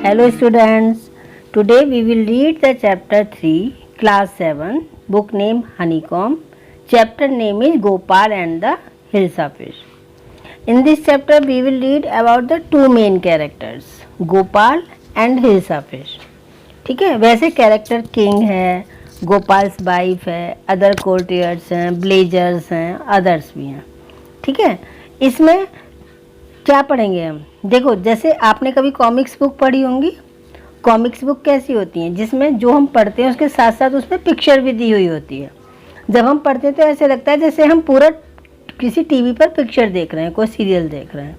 Hello students, today we will read the chapter 3, class 7, book name Honeycomb. Chapter name is Gopal and the Hilsa fish. In this chapter we will read about the two main characters, Gopal and Hilsa fish. ठीक है, वैसे character king है, गोपाल्स wife है, other courtiers हैं, blazers हैं, others भी हैं. ठीक है, इसमें क्या पढ़ेंगे हम? देखो, जैसे आपने कभी कॉमिक्स बुक पढ़ी होंगी. कॉमिक्स बुक कैसी होती हैं? जिसमें जो हम पढ़ते हैं उसके साथ साथ उसमें पिक्चर भी दी हुई होती है. जब हम पढ़ते हैं तो ऐसे लगता है जैसे हम पूरा किसी टीवी पर पिक्चर देख रहे हैं, कोई सीरियल देख रहे हैं.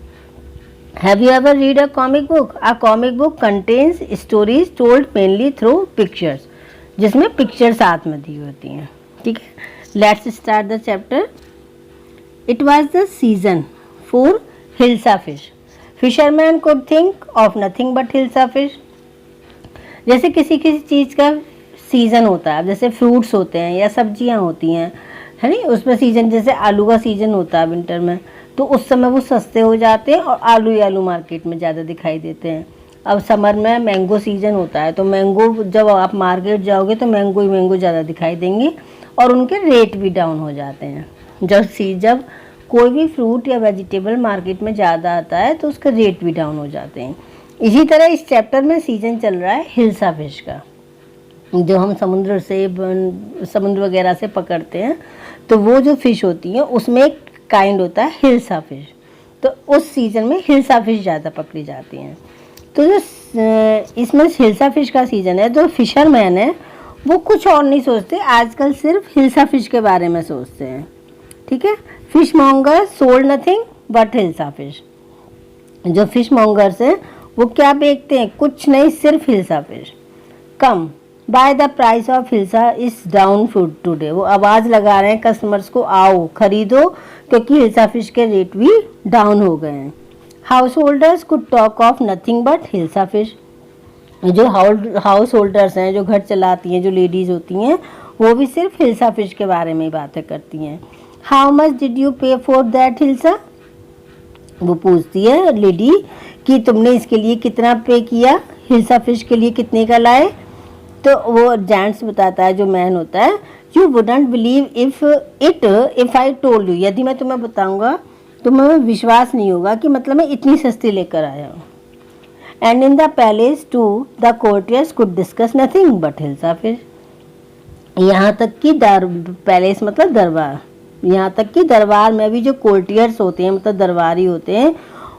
Have you ever read a comic book? A comic book contains stories told mainly through pictures, जिसमें पिक्चर साथ में दी होती हैं. ठीक है, let's start the chapter. It was the season for hilsa fish. Fisherman could think of nothing but hilsa fish. जैसे किसी किसी चीज़ का सीज़न होता है, जैसे फ्रूट्स होते हैं या सब्जियां होती हैं, है नहीं, उसमें सीज़न, जैसे आलू का सीज़न होता है विंटर में, तो उस समय वो सस्ते हो जाते हैं और आलू ही आलू मार्केट में ज़्यादा दिखाई देते हैं. अब समर में मैंगो सीज़न होता है, तो मैंगो जब आप मार्केट जाओगे तो मैंगो ही मैंगो ज़्यादा दिखाई देंगे और उनके रेट भी डाउन हो जाते हैं. जब कोई भी फ्रूट या वेजिटेबल मार्केट में ज़्यादा आता है तो उसके रेट भी डाउन हो जाते हैं. इसी तरह इस चैप्टर में सीज़न चल रहा है हिल्सा फिश का, जो हम समुद्र वगैरह से पकड़ते हैं. तो वो जो फ़िश होती हैं उसमें एक काइंड होता है हिल्सा फिश. तो उस सीज़न में हिल्सा फिश ज़्यादा पकड़ी जाती हैं. तो जो इसमें हिल्सा फिश का सीज़न है, जो फिशरमैन है वो कुछ और नहीं सोचते, आजकल सिर्फ हिल्सा फिश के बारे में सोचते हैं. ठीक है, fish monger sold nothing but hilsa fish. जो फिश मॉन्गर्स हैं वो क्या बेचते हैं? कुछ नहीं, सिर्फ hilsa fish. Come by the price of hilsa is down food today. वो आवाज़ लगा रहे हैं कस्टमर्स को, आओ खरीदो क्योंकि हिल्सा फिश के रेट भी डाउन हो गए हैं. House holders could talk of nothing but hilsa fish. जो हाउस होल्डर्स हैं, जो घर चलाती हैं, जो लेडीज़ होती हैं, वो भी सिर्फ हिल्सा फिश के बारे में ही बातें करती हैं. हाउ मच डिड यू पे फॉर दैट हिल्सा? वो पूछती है लेडी कि तुमने इसके लिए कितना पे किया, हिल्सा फिश के लिए कितने का लाए? तो वो जेंट्स बताता है, जो मैन होता है, you wouldn't believe if I told you. यदि मैं तुम्हें बताऊंगा तो तुम्हें विश्वास नहीं होगा कि मतलब मैं इतनी सस्ती लेकर आया हूँ. And in the palace too the courtiers could discuss nothing but hilsa fish. यहाँ तक कि पैलेस मतलब दरबार, यहाँ तक कि दरबार में भी जो कोर्टियर्स होते हैं, मतलब दरबारी होते हैं,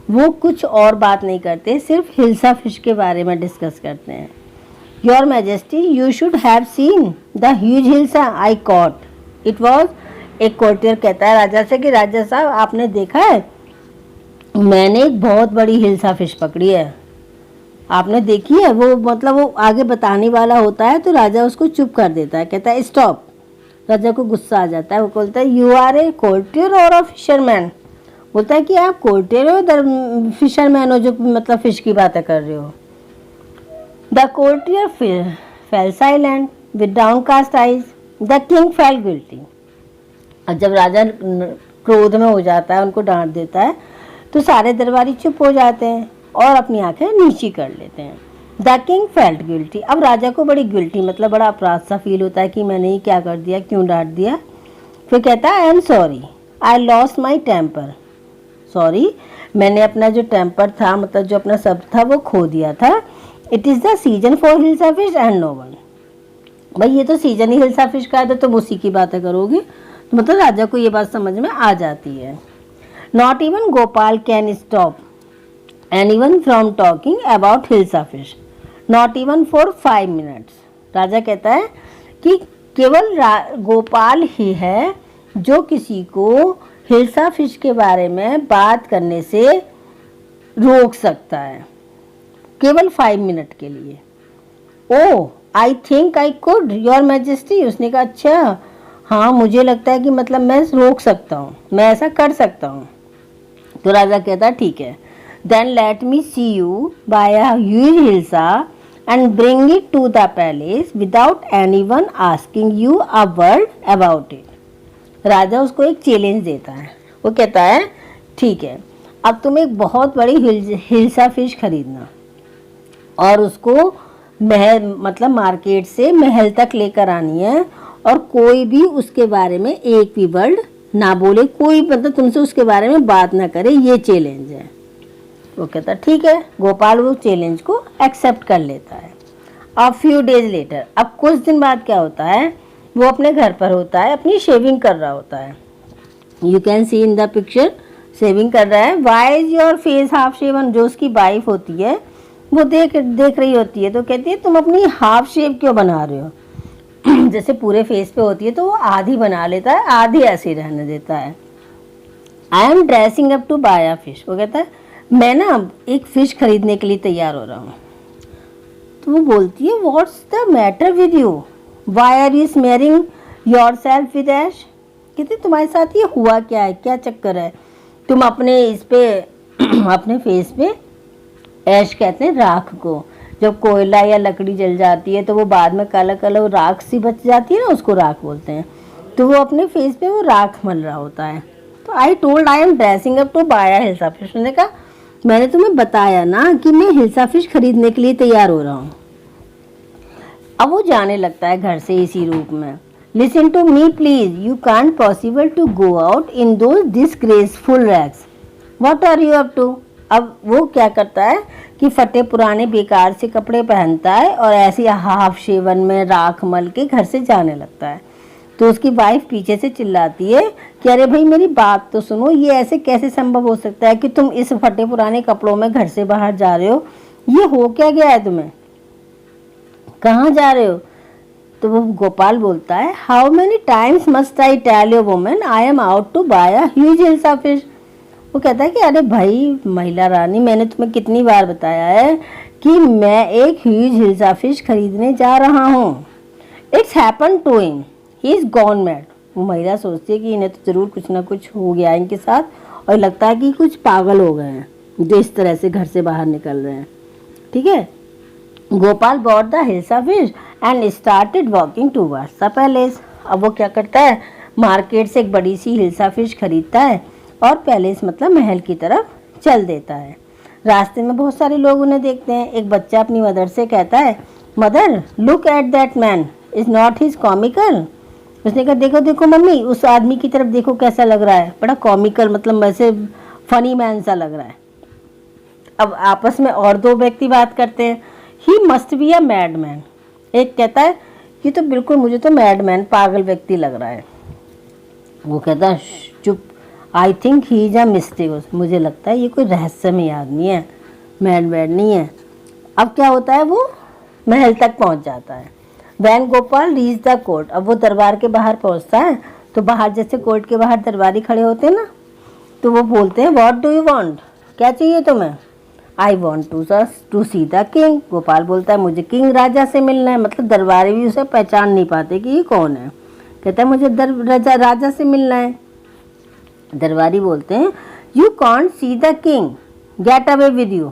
वो कुछ और बात नहीं करते, सिर्फ हिल्सा फिश के बारे में डिस्कस करते हैं. Your majesty you should have seen the huge hilsa I cot. It was, एक कोर्टियर कहता है राजा से कि राजा साहब आपने देखा है, मैंने एक बहुत बड़ी हिल्सा फिश पकड़ी है. आपने देखी है? वो मतलब वो आगे बताने वाला होता है तो राजा उसको चुप कर देता है, कहता है स्टॉप. राजा को गुस्सा आ जाता है, वो बोलता है यू आर ए कोर्टियर और अ फिशरमैन. बोलता है कि आप कोर्टियर हो, फिशरमैन हो, जो मतलब फिश की बातें कर रहे हो. The courtier fail silent with downcast eyes. The king fail guilty. और जब राजा क्रोध में हो जाता है, उनको डांट देता है, तो सारे दरबारी चुप हो जाते हैं और अपनी आंखें नीची कर लेते हैं. The king felt guilty. अब राजा को बड़ी गिल्टी, मतलब बड़ा अपराध सा फील होता है कि मैंने ये क्या कर दिया, क्यों डांट दिया. फिर कहता है I am sorry, I lost my temper. Sorry, मैंने अपना जो टेम्पर था, मतलब जो अपना शब्द था, वो खो दिया था. It is the season for hilsa fish and no one. भाई ये तो सीजन ही हिल्सा फिश का है, तो तुम उसी की बातें करोगे. तो मतलब राजा को ये बात समझ में आ जाती है. Not even Gopal can stop anyone from talking about hilsa fish, not even for 5 minutes. राजा कहता है कि केवल गोपाल ही है जो किसी को हिल्सा फिश के बारे में बात करने से रोक सकता है, केवल 5 मिनट के लिए. Oh I think I could your majesty. उसने कहा अच्छा हाँ, मुझे लगता है कि मतलब मैं रोक सकता हूँ, मैं ऐसा कर सकता हूँ. तो राजा कहता है ठीक है, then let me see you buy a huge hilsa and bring it to the palace without anyone asking you a word about it. राजा उसको एक चैलेंज देता है. वो कहता है ठीक है, अब तुम एक बहुत बड़ी हिल्सा फिश खरीदना और उसको महल मतलब मार्केट से महल तक लेकर आनी है और कोई भी उसके बारे में एक भी वर्ड ना बोले, कोई मतलब तुमसे उसके बारे में बात ना करे, ये चैलेंज है। वो कहता ठीक है। गोपाल वो चैलेंज को एक्सेप्ट कर लेता है। अब फ्यू डेज लेटर, अब कुछ दिन बाद क्या होता है, वो अपने घर पर होता है, अपनी शेविंग कर रहा होता है। You can see in the picture, shaving कर रहा है। Why is your face half shaven, जो उसकी वाइफ होती है वो देख रही होती है, तो कहती है तुम अपनी हाफ शेव क्यों बना रहे हो। जैसे पूरे फेस पे होती है तो वो आधी बना लेता है, आधी ऐसे रहने देता है। I am dressing up to buy a fish, वो कहता है मैं ना एक फिश खरीदने के लिए तैयार हो रहा हूँ। तो वो बोलती है what's the matter with you, why are you smearing yourself with ash. कहते तुम्हारे साथ ये हुआ क्या है, क्या चक्कर है, तुम अपने इस पे अपने फेस पे, ऐश कहते हैं राख को, जब कोयला या लकड़ी जल जाती है तो वो बाद में काला काला राख सी बच जाती है ना, उसको राख बोलते हैं। तो वो अपने फेस पे वो राख मल रहा होता है। तो I told I am dressing up to buy a hilsa fish, उसने कहा मैंने तुम्हें बताया ना कि मैं हिल्सा फिश खरीदने के लिए तैयार हो रहा हूँ। अब वो जाने लगता है घर से इसी रूप में। Listen to me please, you can't possible to go out in those disgraceful rags, what are you up to. अब वो क्या करता है कि फटे पुराने बेकार से कपड़े पहनता है और ऐसे हाफ शेवन में राख मल के घर से जाने लगता है। तो उसकी वाइफ पीछे से चिल्लाती है कि अरे भाई मेरी बात तो सुनो, ये ऐसे कैसे संभव हो सकता है कि तुम इस फटे पुराने कपड़ों में घर से बाहर जा रहे हो, ये हो क्या गया है तुम्हें, कहाँ जा रहे हो। तो वो गोपाल बोलता है how many times must I tell you woman I am out to buy a huge hilsa fish. वो कहता है कि अरे भाई महिला रानी, मैंने तुम्हें कितनी बार बताया है कि मैं एक ह्यूज हिल्सा फिश खरीदने जा रहा हूँ। It's happen to him, he is gone mad. वो महिला सोचती है कि इन्हें तो जरूर कुछ ना कुछ हो गया इनके साथ और लगता है कि कुछ पागल हो गए हैं जो इस तरह से घर से बाहर निकल रहे हैं। ठीक है। Gopal bought the hilsa fish and started walking towards the palace. अब वो क्या करता है, मार्केट से एक बड़ी सी हिल्सा फिश खरीदता है और पैलेस मतलब महल की तरफ चल देता है। रास्ते में बहुत सारे लोग उन्हें देखते हैं। एक बच्चा अपनी मदर से कहता है mother look at that man, is not his comical. उसने कहा देखो देखो मम्मी, उस आदमी की तरफ देखो कैसा लग रहा है, बड़ा कॉमिकल मतलब वैसे फनी मैन सा लग रहा है। अब आपस में और दो व्यक्ति बात करते हैं, he must be a mad man. एक कहता है ये तो बिल्कुल मुझे तो मैड मैन पागल व्यक्ति लग रहा है। वो कहता है चुप, I think he is a mistake, मुझे लगता है ये कोई रहस्यमय आदमी है, मैड नहीं है। अब क्या होता है, वो महल तक पहुंच जाता है। When Gopal reach the court, अब वो दरबार के बाहर पहुंचता है तो बाहर जैसे कोर्ट के बाहर दरबारी खड़े होते हैं ना, तो वो बोलते हैं व्हाट डू यू वांट, क्या चाहिए तुम्हें। I want to see the king. Gopal बोलता है मुझे किंग राजा से मिलना है। मतलब दरबारी भी उसे पहचान नहीं पाते कि ये कौन है। कहता है मुझे राजा से मिलना है। दरबारी बोलते हैं you can't see the king, get away with you.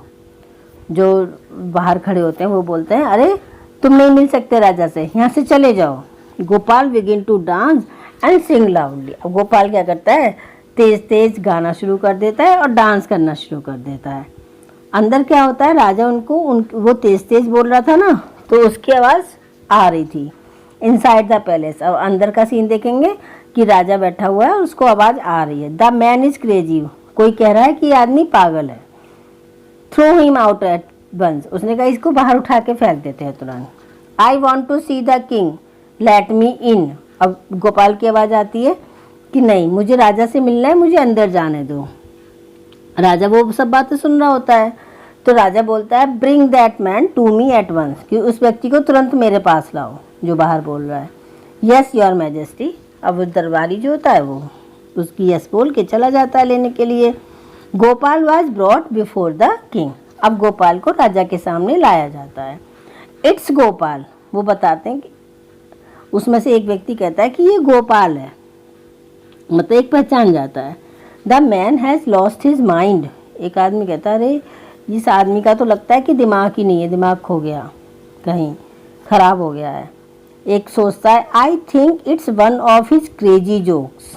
जो बाहर खड़े होते हैं वो बोलते हैं अरे तुम नहीं मिल सकते राजा से, यहाँ से चले जाओ। Gopal begin to dance and sing loudly. अब गोपाल क्या करता है, तेज तेज गाना शुरू कर देता है और डांस करना शुरू कर देता है। अंदर क्या होता है, राजा वो तेज तेज बोल रहा था ना, तो उसकी आवाज़ आ रही थी इनसाइड द पैलेस। अब अंदर का सीन देखेंगे कि राजा बैठा हुआ है और उसको आवाज़ आ रही है द मैन इज क्रेजी। कोई कह रहा है कि आदमी पागल है। Throw him out at once, उसने कहा इसको बाहर उठा के फेंक देते हैं तुरंत। I want to see the king, let me in. अब गोपाल की आवाज़ आती है कि नहीं मुझे राजा से मिलना है, मुझे अंदर जाने दो। राजा वो सब बातें सुन रहा होता है। तो राजा बोलता है bring that man to me at once, कि उस व्यक्ति को तुरंत मेरे पास लाओ जो बाहर बोल रहा है। Yes your majesty. अब वो दरबारी जो होता है वो उसकी यस बोल के चला जाता है लेने के लिए। Gopal was brought before the king. अब गोपाल को राजा के सामने लाया जाता है। इट्स गोपाल, वो बताते हैं कि उसमें से एक व्यक्ति कहता है कि ये गोपाल है, मतलब एक पहचान जाता है। The man has lost his mind. एक आदमी कहता है अरे इस आदमी का तो लगता है कि दिमाग ही नहीं है, दिमाग खो गया, कहीं खराब हो गया है। एक सोचता है I think it's one of his crazy jokes,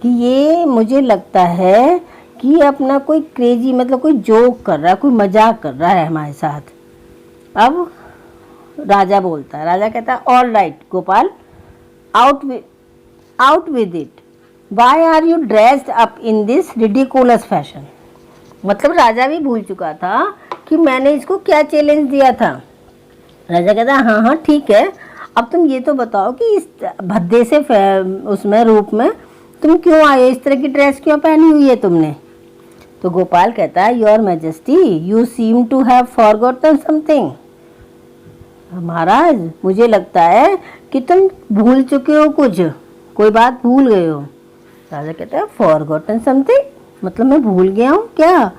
कि ये मुझे लगता है कि अपना कोई क्रेजी मतलब कोई जोक कर रहा है, कोई मजाक कर रहा है हमारे साथ। अब राजा बोलता है, राजा कहता है all right Gopal, out with it, why are you dressed up in this ridiculous fashion. मतलब राजा भी भूल चुका था कि मैंने इसको क्या चैलेंज दिया था। राजा कहता है हाँ हाँ ठीक है, अब तुम ये तो बताओ कि इस भद्दे से उसमें रूप में तुम क्यों आए, इस तरह की ड्रेस क्यों पहनी हुई है तुमने। तो गोपाल कहता है your majesty you seem to have forgotten something. महाराज मुझे लगता है कि तुम भूल चुके हो कुछ, कोई बात भूल गए हो। राजा कहता है फॉरगॉटन समथिंग, मतलब मैं भूल गया हूँ क्या।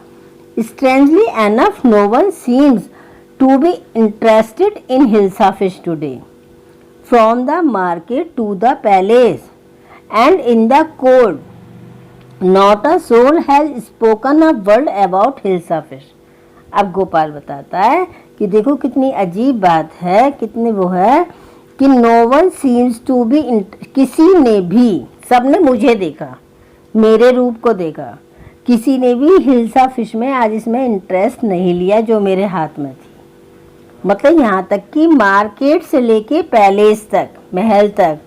Strangely enough no one seems to be interested in hilsa fish today, from the market to the palace and in the court not a soul has spoken a word about hilsa fish. अब गोपाल बताता है कि देखो कितनी अजीब बात है, कितनी वो है कि no one seems to be, किसी ने भी, सबने मुझे देखा, मेरे रूप को देखा, किसी ने भी हिल्सा फिश में आज इसमें इंटरेस्ट नहीं लिया जो मेरे हाथ में थी। मतलब यहाँ तक कि मार्केट से लेके पैलेस तक, महल तक,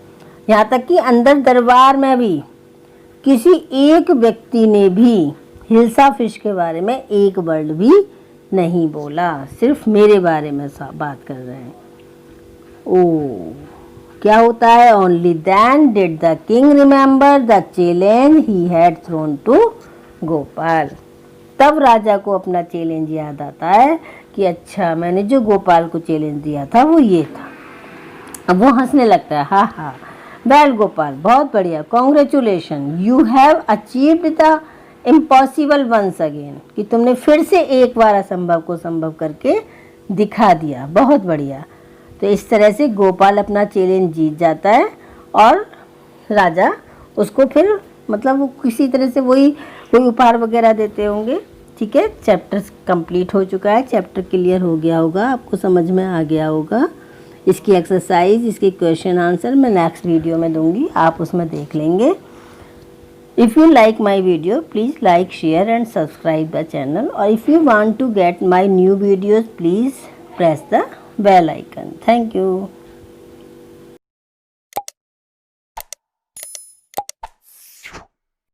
यहाँ तक कि अंदर दरबार में भी किसी एक व्यक्ति ने भी हिल्सा फिश के बारे में एक वर्ड भी नहीं बोला, सिर्फ मेरे बारे में बात कर रहे हैं। ओ क्या होता है, only then did the king remember the challenge he had thrown to Gopal. तब राजा को अपना चैलेंज याद आता है कि अच्छा मैंने जो गोपाल को चैलेंज दिया था वो ये था। अब वो हंसने लगता है, हाँ हाँ वेल गोपाल बहुत बढ़िया, congratulation you have achieved the impossible once again, कि तुमने फिर से एक बार असंभव को संभव करके दिखा दिया, बहुत बढ़िया। तो इस तरह से गोपाल अपना चैलेंज जीत जाता है और राजा उसको फिर मतलब वो किसी तरह से वही कोई उपहार वगैरह देते होंगे। ठीक है, चैप्टर कंप्लीट हो चुका है, चैप्टर क्लियर हो गया होगा, आपको समझ में आ गया होगा। इसकी एक्सरसाइज, इसके क्वेश्चन आंसर मैं नेक्स्ट वीडियो में दूंगी, आप उसमें देख लेंगे। If you like my video, please like, share and subscribe the channel. Or if you want to get my new videos, please press the bell icon. Thank you.